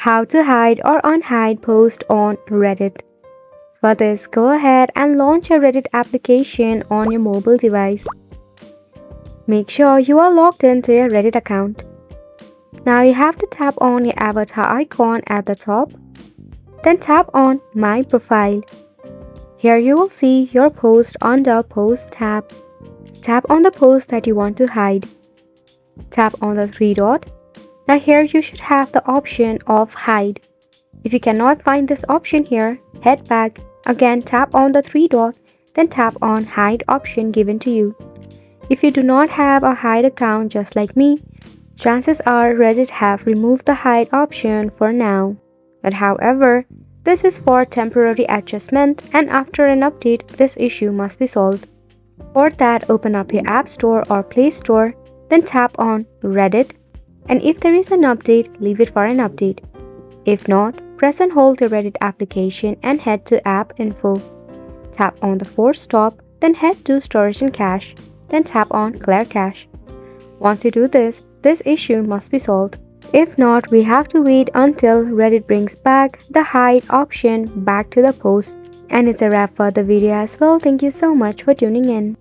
How to hide or unhide post on Reddit. For this, go ahead and launch a Reddit application on your mobile device. Make sure you are logged into your Reddit account. Now you have to tap on your avatar icon at the top. Then tap on My Profile. Here you will see your post under Post tab. Tap on the post that you want to hide. Tap on the three dot. Now here you should have the option of Hide. If you cannot find this option here, head back. Again tap on the three dot, then tap on Hide option given to you. If you do not have a hide account just like me, chances are Reddit have removed the hide option for now. But however, this is for temporary adjustment and after an update, this issue must be solved. For that, open up your App Store or Play Store, then tap on Reddit. And if there is an update, leave it for an update. If not, press and hold the Reddit application and head to App Info. Tap on the force stop, then head to Storage and Cache, then tap on Clear Cache. Once you do this issue must be solved. If not, we have to wait until Reddit brings back the hide option back to the post. And it's a wrap for the video as well. Thank you so much for tuning in.